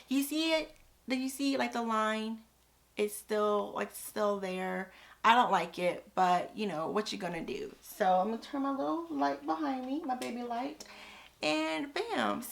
You see it? Did you see like the line? It's still there. I don't like it, but you know what you gonna do. So I'm gonna turn my little light behind me, my baby light, and bam.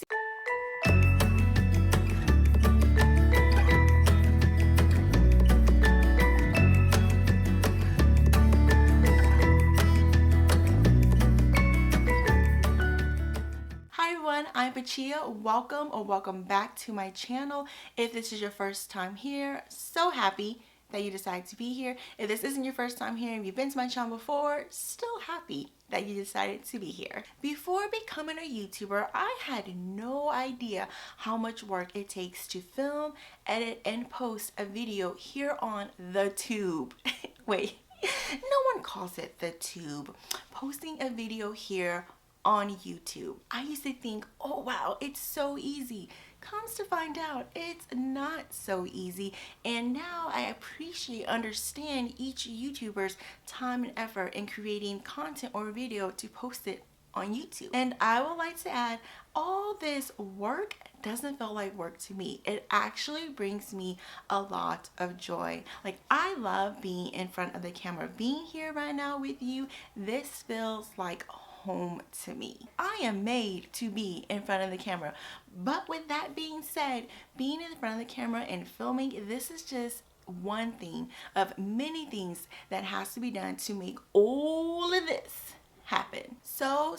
Hi everyone, I'm Pachia. Welcome or welcome back to my channel. If this is your first time here, so happy that you decided to be here. If this isn't your first time here, if you've been to my channel before, still happy that you decided to be here. Before becoming a YouTuber, I had no idea how much work it takes to film, edit, and post a video here on the tube. Wait, no one calls it the tube. Posting a video here on YouTube. I used to think, oh wow, it's so easy. Comes to find out, it's not so easy. And now I appreciate, understand each YouTuber's time and effort in creating content or video to post it on YouTube. And I would like to add, all this work doesn't feel like work to me. It actually brings me a lot of joy. Like, I love being in front of the camera. Being here right now with you, this feels like home to me. I am made to be in front of the camera. But with that being said, being in front of the camera and filming, this is just one thing of many things that has to be done to make all of this happen. So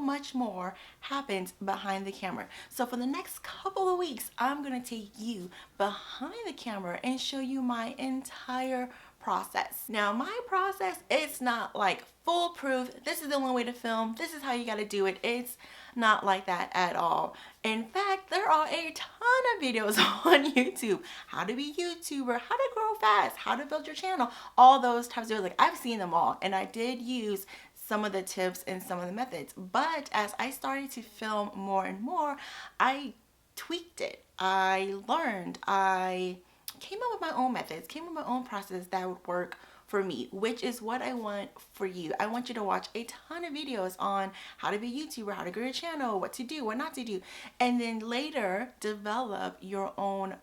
much more happens behind the camera. So for the next couple of weeks, I'm gonna take you behind the camera and show you my entire process. Now, my process, it's not like foolproof. This is the only way to film. This is how you gotta do it. It's not like that at all. In fact, there are a ton of videos on YouTube. How to be a YouTuber, how to grow fast, how to build your channel, all those types of videos. Like, I've seen them all, and I did use some of the tips and some of the methods. But as I started to film more and more, I tweaked it. I learned. I came up with my own methods, came up with my own process that would work for me, which is what I want for you. I want you to watch a ton of videos on how to be a YouTuber, how to grow your channel, what to do, what not to do, and then later develop your own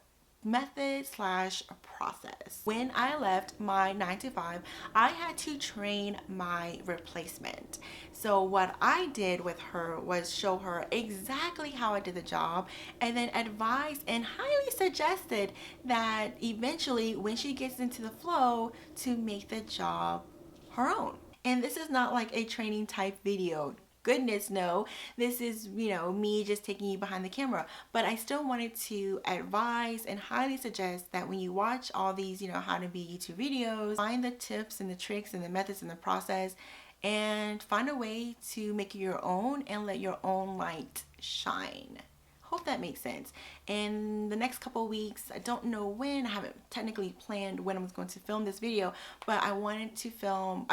method slash process. When I left my 9 to 5, I had to train my replacement. So what I did with her was show her exactly how I did the job, and then advised and highly suggested that eventually when she gets into the flow, to make the job her own. And this is not like a training type video. Goodness no, this is, you know, me just taking you behind the camera. But I still wanted to advise and highly suggest that when you watch all these, you know, how to be YouTube videos, find the tips and the tricks and the methods and the process, and find a way to make it your own and let your own light shine. Hope that makes sense. In the next couple of weeks, I don't know when, I haven't technically planned when I'm going to film this video, but I'm going to film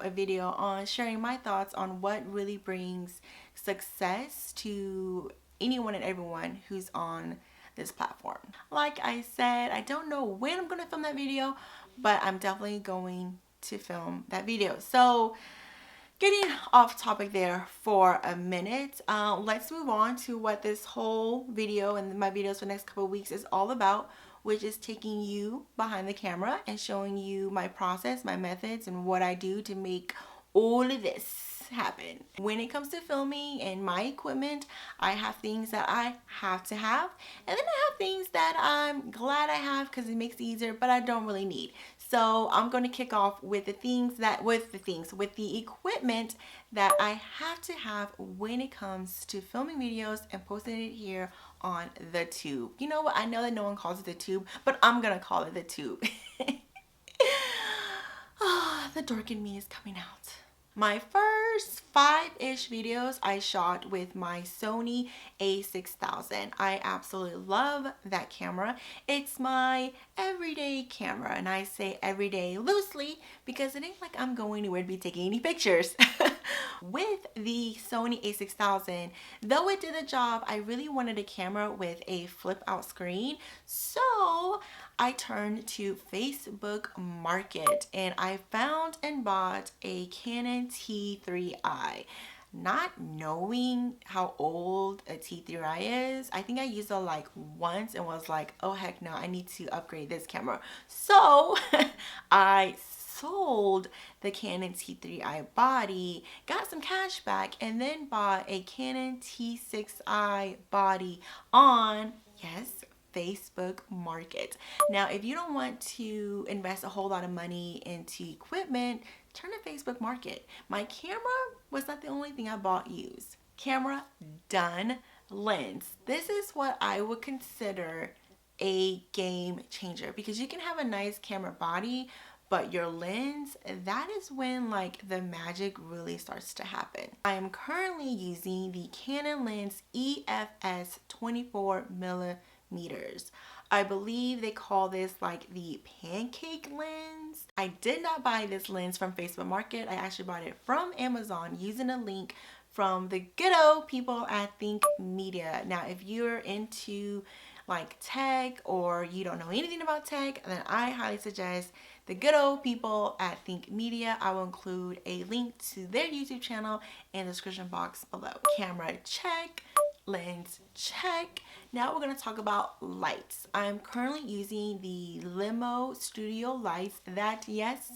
a video on sharing my thoughts on what really brings success to anyone and everyone who's on this platform. Like I said, I don't know when I'm going to film that video, but I'm definitely going to film that video. So getting off topic there for a minute, let's move on to what this whole video and my videos for the next couple of weeks is all about, which is taking you behind the camera and showing you my process, my methods, and what I do to make all of this happen. When it comes to filming and my equipment, I have things that I have to have, and then I have things that I'm glad I have because it makes it easier, but I don't really need. So I'm going to kick off with the equipment that I have to have when it comes to filming videos and posting it here on the tube. You know what? I know that no one calls it the tube, but I'm gonna call it the tube. The dork in me is coming out. My first 5-ish videos I shot with my Sony a6000. I absolutely love that camera. It's my everyday camera, and I say everyday loosely because it ain't like I'm going anywhere to be taking any pictures. With the Sony a6000, though it did the job, I really wanted a camera with a flip out screen, so I turned to Facebook Market and I found and bought a Canon T3i. not knowing how old a T3i is, I think I used it like once and was like, oh heck no, I need to upgrade this camera. So I sold the Canon T3i body, got some cash back, and then bought a Canon T6i body on, yes, Facebook Market. Now, if you don't want to invest a whole lot of money into equipment, turn to Facebook Market. My camera was not the only thing I bought used. Camera done. Lens. This is what I would consider a game changer, because you can have a nice camera body, but your lens, that is when like the magic really starts to happen. I am currently using the Canon lens EFS 24 millimeters. I believe they call this like the pancake lens. I did not buy this lens from Facebook Market. I actually bought it from Amazon using a link from the good old people at Think Media. Now, if you're into like tech or you don't know anything about tech, then I highly suggest the good old people at Think Media. I will include a link to their YouTube channel in the description box below. Camera check, lens check. Now we're going to talk about lights. I'm currently using the Limo Studio lights that, yes,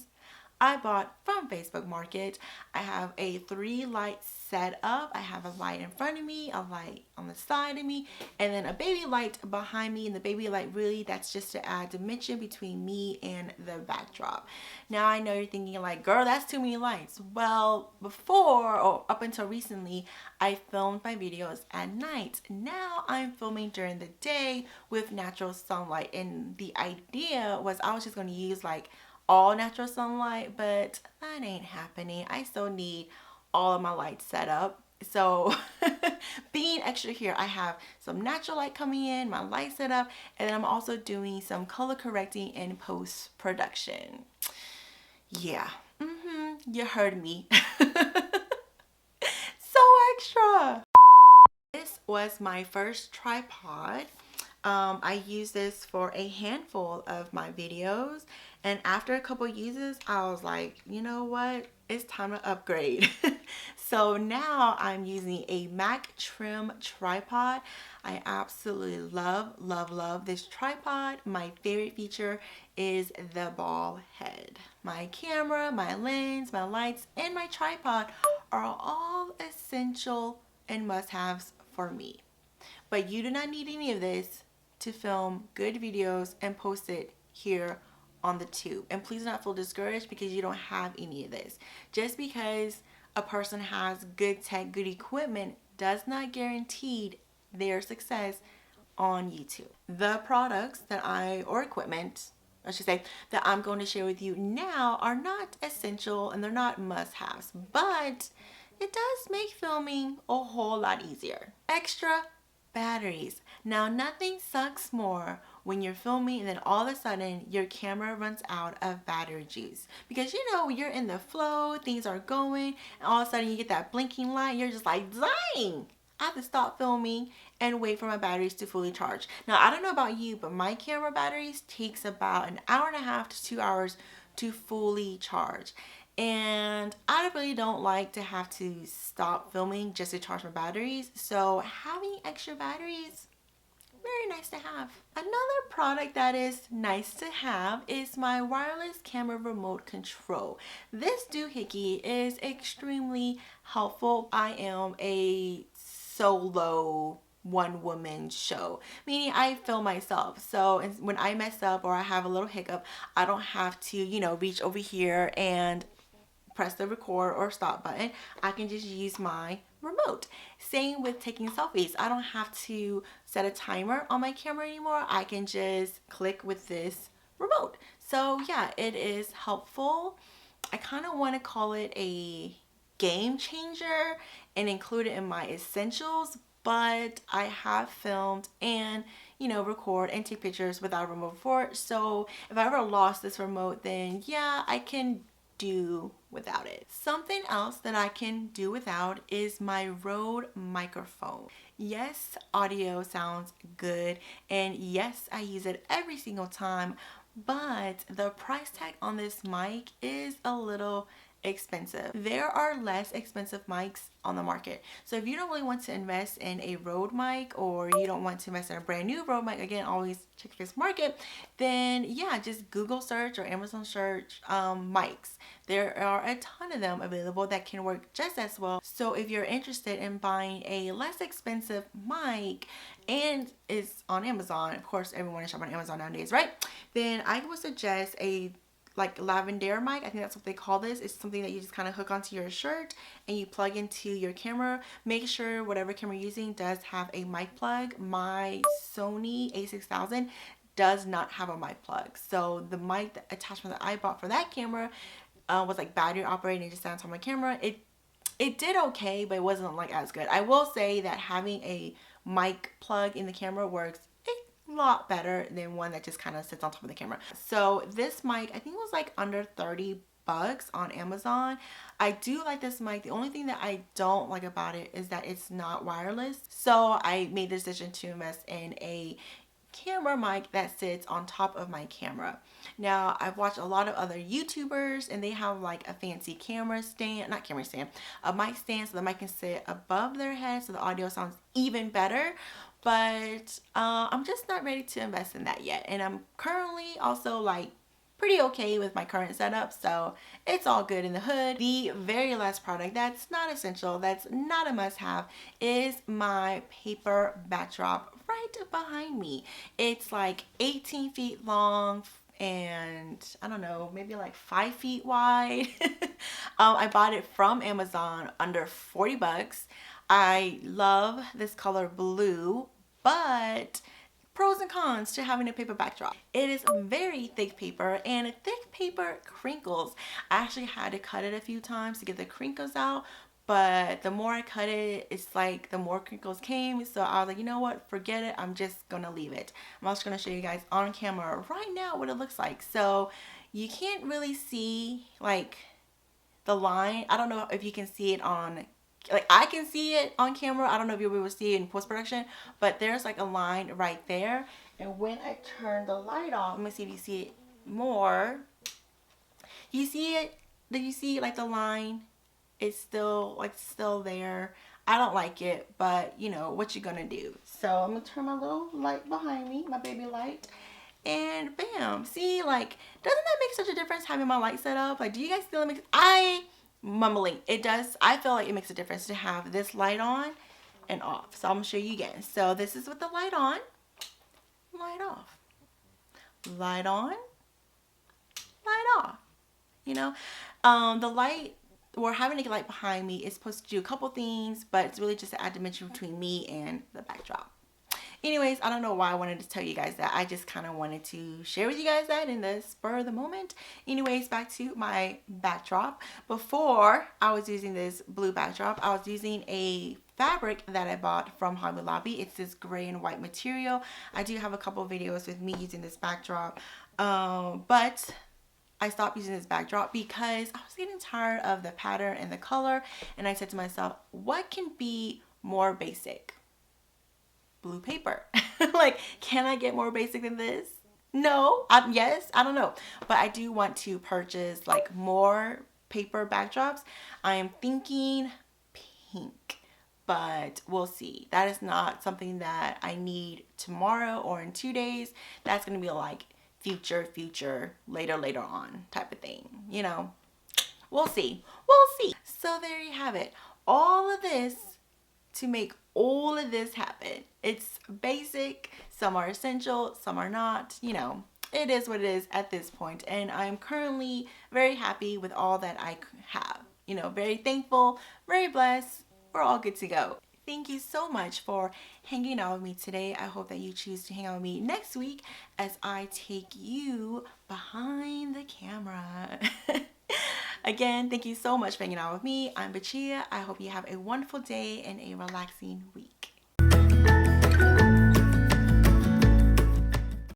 I bought from Facebook Market. I have a 3 light setup. I have a light in front of me, a light on the side of me, and then a baby light behind me. And the baby light, really, that's just to add dimension between me and the backdrop. Now I know you're thinking like, girl, that's too many lights. Well, before or up until recently, I filmed my videos at night. Now I'm filming during the day with natural sunlight. And the idea was I was just going to use like all natural sunlight, but that ain't happening. I still need all of my lights set up. So being extra here, I have some natural light coming in, my light set up, and then I'm also doing some color correcting in post-production. Yeah, you heard me. So extra. This was my first tripod. I used this for a handful of my videos, and after a couple uses I was like, you know what, it's time to upgrade. So now I'm using a Mac Trim tripod. I absolutely love this tripod. My favorite feature is the ball head. My camera, my lens, my lights, and my tripod are all essential and must-haves for me. But you do not need any of this to film good videos and post it here on the tube. And please do not feel discouraged because you don't have any of this. Just because a person has good tech, good equipment, does not guarantee their success on YouTube. The products that or equipment, I should say, that I'm going to share with you now are not essential and they're not must-haves, but it does make filming a whole lot easier. Extra batteries. Now, nothing sucks more when you're filming and then all of a sudden your camera runs out of battery juice, because you know you're in the flow, things are going, and all of a sudden you get that blinking light. You're just like, dang, I have to stop filming and wait for my batteries to fully charge. Now, I don't know about you, but my camera batteries takes about an hour and a half to 2 hours to fully charge. And I really don't like to have to stop filming just to charge my batteries. So having extra batteries, very nice to have. Another product that is nice to have is my wireless camera remote control. This doohickey is extremely helpful. I am a solo one-woman show, meaning I film myself. So when I mess up or I have a little hiccup, I don't have to, you know, reach over here and press the record or stop button. I can just use my remote. Same with taking selfies. I don't have to set a timer on my camera anymore. I can just click with this remote. So yeah, it is helpful. I kind of want to call it a game changer and include it in my essentials, but I have filmed and, you know, record and take pictures without a remote before. So if I ever lost this remote, then yeah, I can do without it. Something else that I can do without is my Rode microphone. Yes, audio sounds good, and yes, I use it every single time, but the price tag on this mic is a little expensive. There are less expensive mics on the market. So if you don't really want to invest in a Rode mic, or you don't want to invest in a brand new Rode mic, again, always check this market, then yeah, just Google search or Amazon search mics. There are a ton of them available that can work just as well. So if you're interested in buying a less expensive mic and it's on Amazon, of course everyone is shopping on Amazon nowadays, right? Then I would suggest a like lavender mic. I think that's what they call this. It's something that you just kind of hook onto your shirt and you plug into your camera. Make sure whatever camera you're using does have a mic plug. My Sony a6000 does not have a mic plug. So the mic attachment that I bought for that camera was like battery operated and just sat on top of my camera. It did okay, but it wasn't like as good. I will say that having a mic plug in the camera works a lot better than one that just kind of sits on top of the camera. So this mic, I think it was like under 30 bucks on Amazon. I do like this mic. The only thing that I don't like about it is that it's not wireless. So I made the decision to invest in a camera mic that sits on top of my camera. Now, I've watched a lot of other YouTubers and they have like a fancy camera stand, not camera stand, a mic stand so the mic can sit above their head so the audio sounds even better. But I'm just not ready to invest in that yet. And I'm currently also like pretty okay with my current setup, so it's all good in the hood. The very last product that's not essential, that's not a must-have, is my paper backdrop right behind me. It's like 18 feet long and I don't know, maybe like 5 feet wide. I bought it from Amazon under 40 bucks. I love this color blue, but pros and cons to having a paper backdrop. It is very thick paper and thick paper crinkles. I actually had to cut it a few times to get the crinkles out, but the more I cut it, it's like the more crinkles came. So I was like, you know what, forget it. I'm just gonna leave it. I'm also gonna show you guys on camera right now what it looks like. So you can't really see like the line. I don't know if you can see it on, like I can see it on camera. I don't know if you'll be able to see it in post-production, but there's like a line right there. And when I turn the light off, let me see if you see it more. You see it? Do you see like the line? It's still there. I don't like it, but you know what you're gonna do. So I'm gonna turn my little light behind me, my baby light, and bam. See, like, doesn't that make such a difference having my light set up? Like, do you guys feel it makes, mumbling, it does. I feel like it makes a difference to have this light on and off. So I'm gonna show you again. So this is with the light on, light off, light on, light off. You know, the light, or having a light behind me is supposed to do a couple things, but it's really just to add dimension between me and the backdrop. Anyways, I don't know why I wanted to tell you guys that. I just kind of wanted to share with you guys that in the spur of the moment. Anyways, back to my backdrop. Before I was using this blue backdrop, I was using a fabric that I bought from Hobby Lobby. It's this gray and white material. I do have a couple of videos with me using this backdrop, but I stopped using this backdrop because I was getting tired of the pattern and the color, and I said to myself, what can be more basic? Blue paper. Like, can I get more basic than this? No. Yes, I don't know, but I do want to purchase like more paper backdrops. I am thinking pink, but we'll see. That is not something that I need tomorrow or in 2 days. That's gonna be like future, later on type of thing, you know. We'll see. So there you have it. All of this to make all of this happen. It's basic, some are essential, some are not, you know. It is what it is at this point, and I'm currently very happy with all that I have. You know, very thankful, very blessed. We're all good to go. Thank you so much for hanging out with me today. I hope that you choose to hang out with me next week as I take you behind the camera. Again, thank you so much for hanging out with me. I'm Pachia. I hope you have a wonderful day and a relaxing week.